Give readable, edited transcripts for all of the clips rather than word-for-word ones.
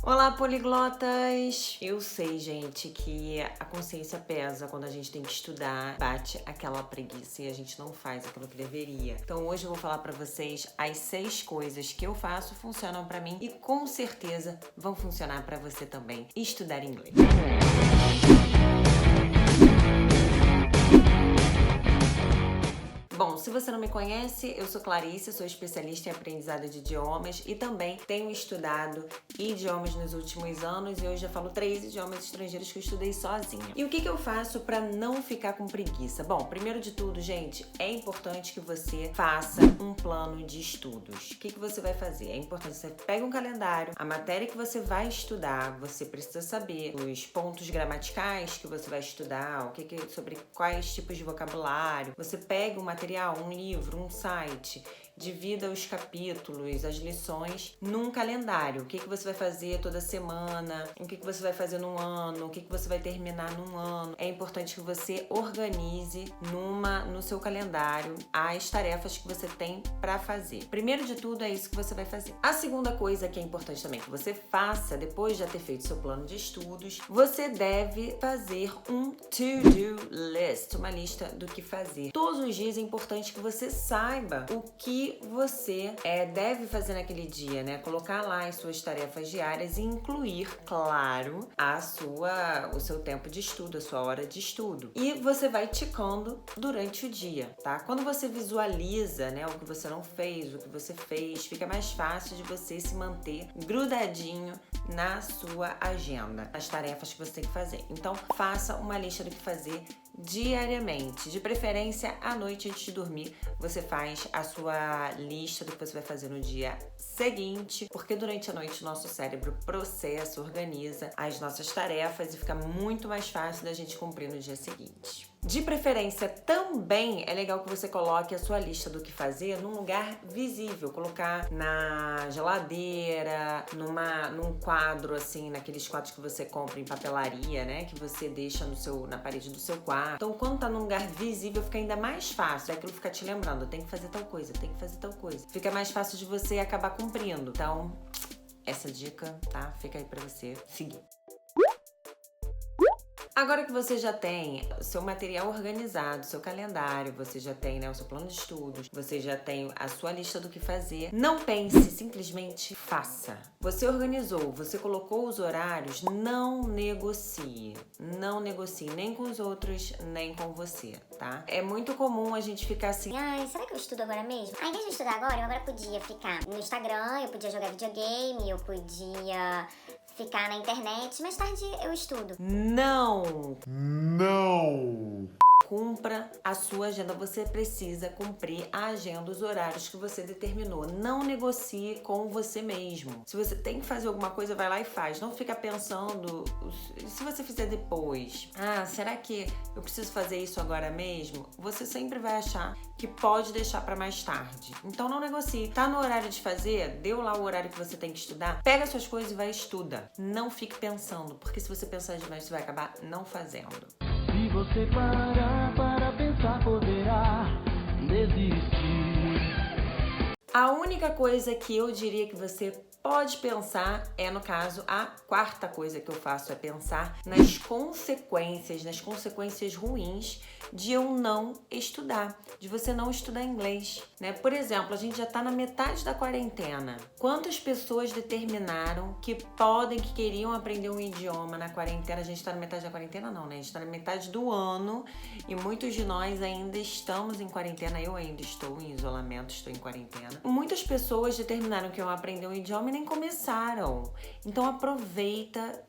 Olá, poliglotas! Eu sei, gente, que a consciência pesa quando a gente tem que estudar, bate aquela preguiça e a gente não faz aquilo que deveria. Então hoje eu vou falar pra vocês as 6 coisas que eu faço, funcionam pra mim e com certeza vão funcionar pra você também estudar inglês. Bom, se você não me conhece, eu sou Clarice, sou especialista em aprendizado de idiomas e também tenho estudado idiomas nos últimos anos e hoje já falo 3 idiomas estrangeiros que eu estudei sozinha. E o que eu faço para não ficar com preguiça? Bom, primeiro de tudo, gente, é importante que você faça um plano de estudos. O que você vai fazer? É importante que você pegue um calendário, a matéria que você vai estudar, você precisa saber os pontos gramaticais que você vai estudar, sobre quais tipos de vocabulário. Você pega o material, um livro, um site, divida os capítulos, as lições num calendário. O que você vai fazer toda semana, o que você vai fazer num ano, o que você vai terminar num ano. É importante que você organize no seu calendário as tarefas que você tem para fazer. Primeiro de tudo, é isso que você vai fazer. A segunda coisa que é importante também que você faça, depois de já ter feito seu plano de estudos, você deve fazer um to-do list, uma lista do que fazer. Todos os dias é importante que você saiba o que você deve fazer naquele dia, né? Colocar lá as suas tarefas diárias e incluir, claro, o seu tempo de estudo, a sua hora de estudo. E você vai ticando durante o dia, tá? Quando você visualiza, né, o que você não fez, o que você fez, fica mais fácil de você se manter grudadinho na sua agenda, as tarefas que você tem que fazer. Então, faça uma lista do que fazer diariamente, de preferência à noite antes de dormir, você faz a sua lista do que você vai fazer no dia seguinte, porque durante a noite o nosso cérebro processa, organiza as nossas tarefas e fica muito mais fácil da gente cumprir no dia seguinte. De preferência, também é legal que você coloque a sua lista do que fazer num lugar visível, colocar na geladeira, num quadro assim, naqueles quadros que você compra em papelaria, né, que você deixa na parede do seu quarto. Então, quando tá num lugar visível, fica ainda mais fácil, aquilo fica te lembrando, tem que fazer tal coisa, tem que fazer tal coisa. Fica mais fácil de você acabar cumprindo. Então, essa dica, tá? Fica aí pra você seguir. Agora que você já tem o seu material organizado, seu calendário, você já tem, né, o seu plano de estudos, você já tem a sua lista do que fazer, não pense, simplesmente faça. Você organizou, você colocou os horários, não negocie. Não negocie nem com os outros, nem com você, tá? É muito comum a gente ficar assim, ai, será que eu estudo agora mesmo? Ao invés de estudar agora, eu agora podia ficar no Instagram, eu podia jogar videogame, eu podia ficar na internet, mais tarde eu estudo. Não! Cumpra a sua agenda, você precisa cumprir a agenda, os horários que você determinou. Não negocie com você mesmo. Se você tem que fazer alguma coisa, vai lá e faz. Não fica pensando, se você fizer depois, será que eu preciso fazer isso agora mesmo? Você sempre vai achar que pode deixar para mais tarde. Então não negocie. Tá no horário de fazer? Deu lá o horário que você tem que estudar? Pega suas coisas e vai e estuda. Não fique pensando, porque se você pensar demais, você vai acabar não fazendo. Se você parar para pensar, poderá desistir. A única coisa que eu diria que você pode pensar é, no caso, a quarta coisa que eu faço é pensar nas consequências ruins de eu não estudar, de você não estudar inglês, né? Por exemplo, a gente já tá na metade da quarentena. Quantas pessoas determinaram que queriam aprender um idioma na quarentena? A gente tá na metade da quarentena não, né? A gente tá na metade do ano e muitos de nós ainda estamos em quarentena. Eu ainda estou em isolamento, estou em quarentena. Muitas pessoas determinaram que iam aprender um idioma e nem começaram. Então aproveita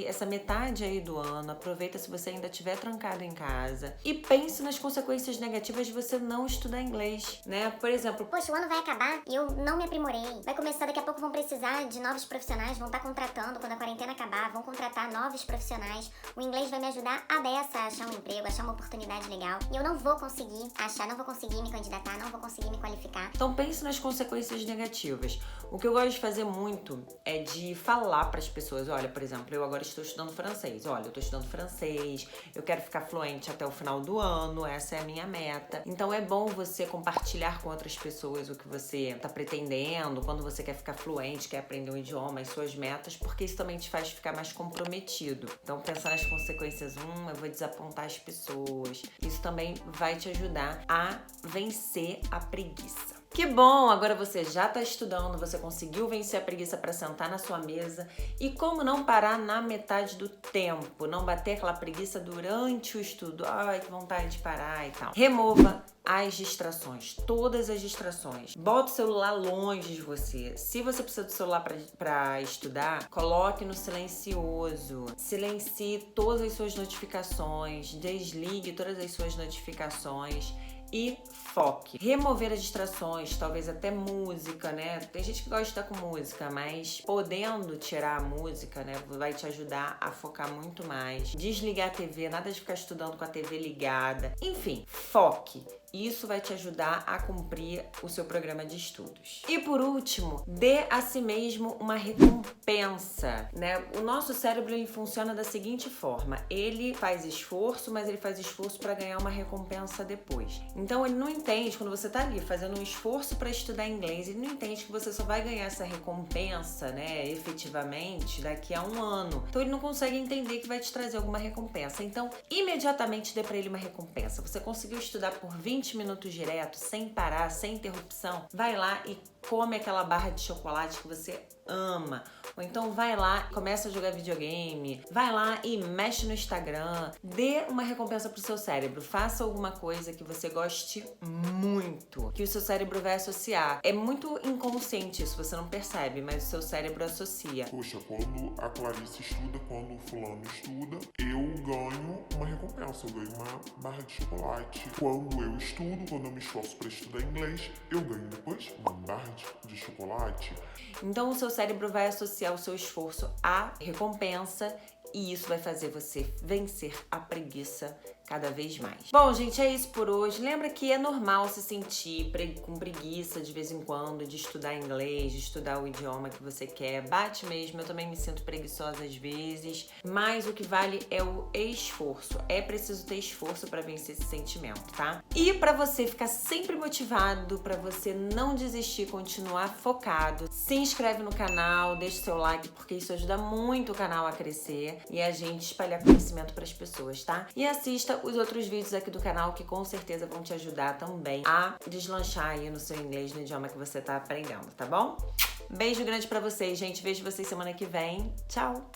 essa metade aí do ano, aproveita se você ainda estiver trancado em casa e pense nas consequências negativas de você não estudar inglês, né? Por exemplo, Poxa, o ano vai acabar e eu não me aprimorei. Vai começar, daqui a pouco vão precisar de novos profissionais, vão estar contratando, quando a quarentena acabar, vão contratar novos profissionais. O inglês vai me ajudar a beça a achar um emprego, a achar uma oportunidade legal. E eu não vou conseguir achar, não vou conseguir me candidatar, não vou conseguir me qualificar. Então pense nas consequências negativas. O que eu gosto de fazer muito é de falar para as pessoas, olha, por exemplo, eu agora estou estudando francês. Olha, eu estou estudando francês, eu quero ficar fluente até o final do ano, essa é a minha meta. Então é bom você compartilhar com outras pessoas o que você está pretendendo, quando você quer ficar fluente, quer aprender um idioma, as suas metas, porque isso também te faz ficar mais comprometido. Então pensar nas consequências, eu vou desapontar as pessoas. Isso também vai te ajudar a vencer a preguiça. Que bom, agora você já está estudando, você conseguiu vencer a preguiça para sentar na sua mesa. E como não parar na metade do tempo, não bater aquela preguiça durante o estudo, ai, que vontade de parar e tal. Remova as distrações, todas as distrações. Bota o celular longe de você. Se você precisa do celular para estudar, coloque no silencioso. Silencie todas as suas notificações, desligue todas as suas notificações e foque. Remover as distrações, talvez até música, né? Tem gente que gosta de estar com música, mas podendo tirar a música, né, vai te ajudar a focar muito mais. Desligar a TV, nada de ficar estudando com a TV ligada. Enfim, foque. Isso vai te ajudar a cumprir o seu programa de estudos. E por último, dê a si mesmo uma recompensa, né? O nosso cérebro, ele funciona da seguinte forma: ele faz esforço, mas ele faz esforço para ganhar uma recompensa depois. Então ele não entende, quando você tá ali fazendo um esforço para estudar inglês, ele não entende que você só vai ganhar essa recompensa, né, efetivamente daqui a um ano. Então ele não consegue entender que vai te trazer alguma recompensa. Então, imediatamente dê para ele uma recompensa. Você conseguiu estudar por 20 minutos direto, sem parar, sem interrupção, vai lá e come aquela barra de chocolate que você ama. Ou então vai lá e começa a jogar videogame, vai lá e mexe no Instagram. Dê uma recompensa pro seu cérebro. Faça alguma coisa que você goste muito, que o seu cérebro vai associar. É muito inconsciente isso, você não percebe, mas o seu cérebro associa. Poxa, quando a Clarice estuda, quando o fulano estuda, eu ganho uma recompensa, eu ganho uma barra de chocolate. Quando eu estudo, quando eu me esforço para estudar inglês, eu ganho depois uma barra de chocolate. Então o seu cérebro vai associar o seu esforço à recompensa e isso vai fazer você vencer a preguiça cada vez mais. Bom, gente, é isso por hoje. Lembra que é normal se sentir com preguiça de vez em quando, de estudar inglês, de estudar o idioma que você quer. Bate mesmo, eu também me sinto preguiçosa às vezes, mas o que vale é o esforço. É preciso ter esforço para vencer esse sentimento, tá? E para você ficar sempre motivado, para você não desistir, continuar focado, se inscreve no canal, deixa o seu like, porque isso ajuda muito o canal a crescer e a gente espalhar conhecimento para as pessoas, tá? E assista os outros vídeos aqui do canal que com certeza vão te ajudar também a deslanchar aí no seu inglês, no idioma que você tá aprendendo, tá bom? Beijo grande pra vocês, gente. Vejo vocês semana que vem. Tchau!